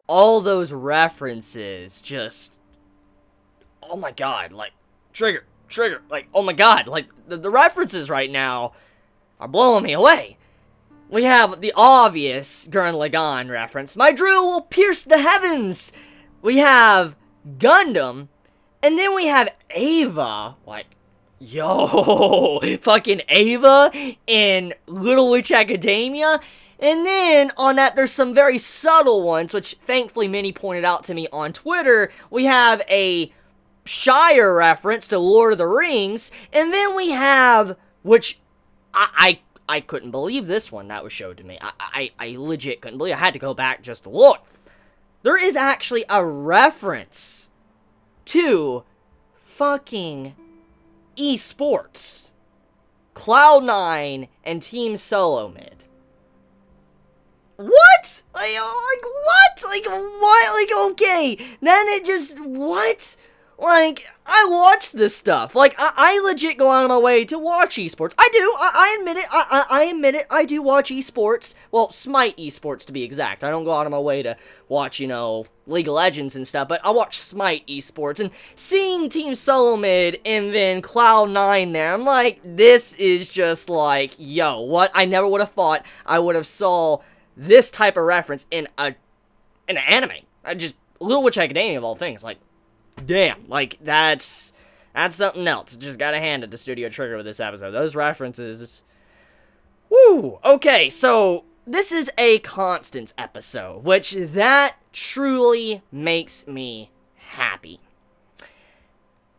all those references just, oh my god, like, trigger, like, oh my god, like, the references right now are blowing me away. We have the obvious Gurren Lagann reference, my drill will pierce the heavens! We have Gundam, and then we have Ava, like, yo, fucking Ava in Little Witch Academia. And then, on that, there's some very subtle ones, which thankfully many pointed out to me on Twitter. We have a Shire reference to Lord of the Rings, and then we have, which I couldn't believe this one that was showed to me. I legit couldn't believe it. I had to go back just to look. There is actually a reference to fucking esports. Cloud9 and Team Solo Mid. What? Like, what? Like, what? Like, okay. Then it just, what? Like, I watch this stuff. Like, I legit go out of my way to watch esports. I do. I admit it. I admit it. I do watch esports. Well, Smite esports, to be exact. I don't go out of my way to watch, you know, League of Legends and stuff, but I watch Smite esports. And seeing Team Solo Mid and then Cloud9 there, I'm like, this is just like, yo, what? I never would have thought I would have saw this type of reference in an anime. I just, Little Witch Academia of all things, like, damn, like, that's something else. Just gotta hand it to Studio Trigger with this episode. Those references, woo! Okay, so, this is a Constance episode, which that truly makes me happy.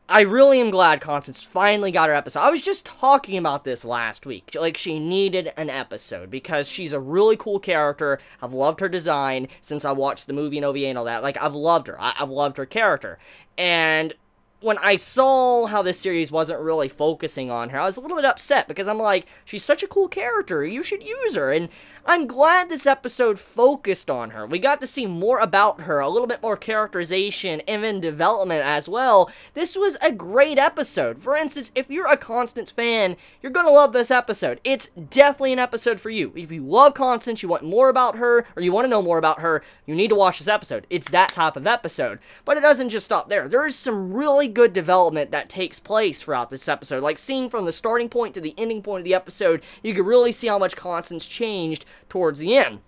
I really am glad Constance finally got her episode. I was just talking about this last week. Like, she needed an episode because she's a really cool character. I've loved her design since I watched the movie and OVA and all that. Like, I've loved her. I've loved her character. And when I saw how this series wasn't really focusing on her, I was a little bit upset because I'm like, she's such a cool character. You should use her. And I'm glad this episode focused on her. We got to see more about her, a little bit more characterization, and then development as well. This was a great episode. For instance, if you're a Constance fan, you're going to love this episode. It's definitely an episode for you. If you love Constance, you want more about her, or you want to know more about her, you need to watch this episode. It's that type of episode. But it doesn't just stop there. There is some really good development that takes place throughout this episode. Like, seeing from the starting point to the ending point of the episode, you can really see how much Constance changed towards the end.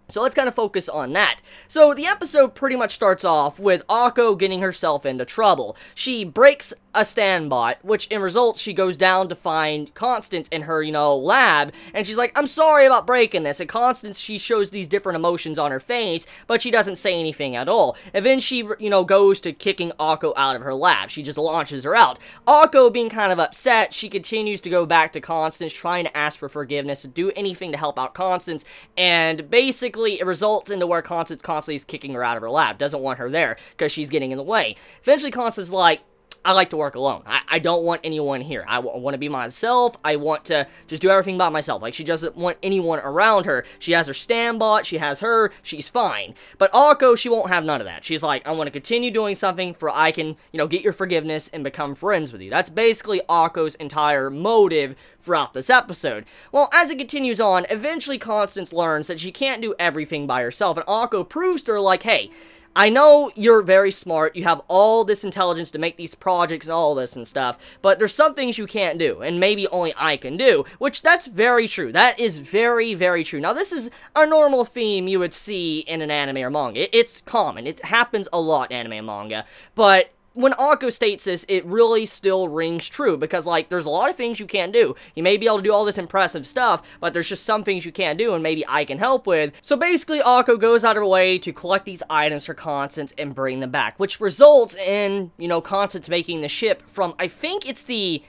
So let's kind of focus on that. So the episode pretty much starts off with Akko getting herself into trouble. She breaks a standbot, which in results she goes down to find Constance in her, you know, lab, and she's like, I'm sorry about breaking this. And Constance, she shows these different emotions on her face, but she doesn't say anything at all. And then she, you know, goes to kicking Akko out of her lab. She just launches her out. Akko being kind of upset, she continues to go back to Constance, trying to ask for forgiveness, to do anything to help out Constance, and basically it results into where Constance constantly is kicking her out of her lab, doesn't want her there, because she's getting in the way. Eventually Constance is like, I like to work alone. I don't want anyone here. I want to be myself. I want to just do everything by myself. Like, she doesn't want anyone around her. She has her standbot. She has her. She's fine. But Akko, she won't have none of that. She's like, I want to continue doing something for I can, you know, get your forgiveness and become friends with you. That's basically Akko's entire motive throughout this episode. Well, as it continues on, eventually Constance learns that she can't do everything by herself. And Akko proves to her, like, hey, I know you're very smart, you have all this intelligence to make these projects and all this and stuff, but there's some things you can't do, and maybe only I can do, which that's very true. That is very, very true. Now, this is a normal theme you would see in an anime or manga. It's common. It happens a lot in anime and manga, but when Akko states this, it really still rings true, because, like, there's a lot of things you can't do. You may be able to do all this impressive stuff, but there's just some things you can't do, and maybe I can help with. So basically, Akko goes out of her way to collect these items for Constance and bring them back, which results in, you know, Constance making the ship from, I think it's the...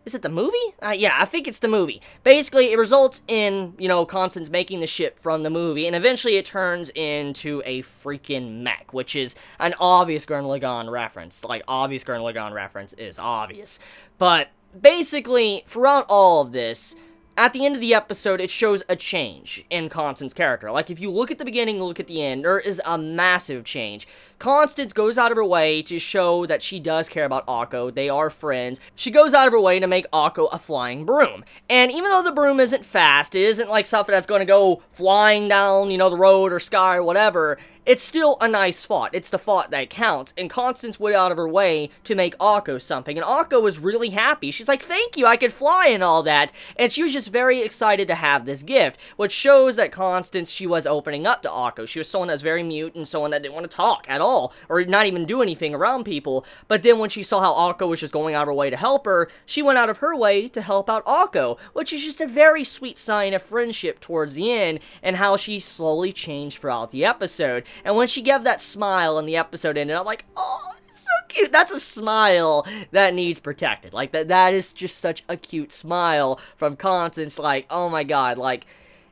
Is it the movie? Yeah, I think it's the movie. Basically, it results in, you know, Constance making the ship from the movie, and eventually it turns into a freaking mech, which is an obvious Gurren Lagann reference. Like, obvious Gurren Lagann reference is obvious. But, basically, throughout all of this, at the end of the episode, it shows a change in Constance's character. Like, if you look at the beginning and look at the end, there is a massive change. Constance goes out of her way to show that she does care about Akko. They are friends. She goes out of her way to make Akko a flying broom. And even though the broom isn't fast, it isn't like something that's going to go flying down, you know, the road or sky or whatever, it's still a nice thought. It's the thought that counts. And Constance went out of her way to make Akko something. And Akko was really happy. She's like, thank you, I could fly and all that. And she was just very excited to have this gift, which shows that Constance, she was opening up to Akko. She was someone that's very mute and someone that didn't want to talk at all, or not even do anything around people. But then when she saw how Akko was just going out of her way to help her, she went out of her way to help out Akko, which is just a very sweet sign of friendship towards the end, and how she slowly changed throughout the episode. And when she gave that smile and the episode ended, I'm like, oh, it's so cute. That's a smile that needs protected. Like, that is just such a cute smile from Constance. Like, oh my god, like,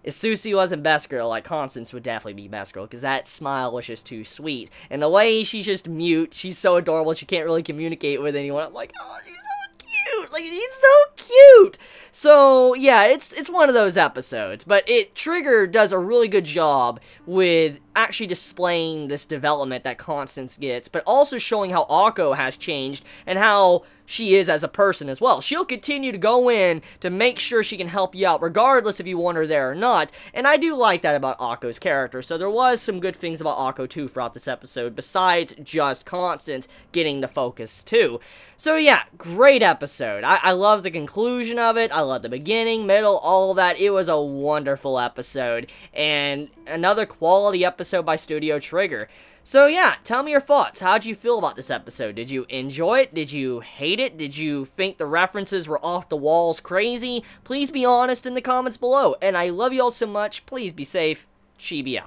if Susie wasn't best girl, like, Constance would definitely be best girl, because that smile was just too sweet. And the way she's just mute, she's so adorable, she can't really communicate with anyone. I'm like, oh, she's so cute. Like, he's so cute. So, yeah, it's one of those episodes, but Trigger does a really good job with actually displaying this development that Constance gets, but also showing how Akko has changed and how she is as a person as well. She'll continue to go in to make sure she can help you out, regardless if you want her there or not, and I do like that about Akko's character, so there was some good things about Akko too throughout this episode, besides just Constance getting the focus too. So yeah, great episode. I love the conclusion of it. I love the beginning, middle, all of that. It was a wonderful episode, and another quality episode by Studio Trigger. So yeah, tell me your thoughts. How'd you feel about this episode? Did you enjoy it? Did you hate it? Did you think the references were off the walls crazy? Please be honest in the comments below. And I love you all so much. Please be safe. Chibi out.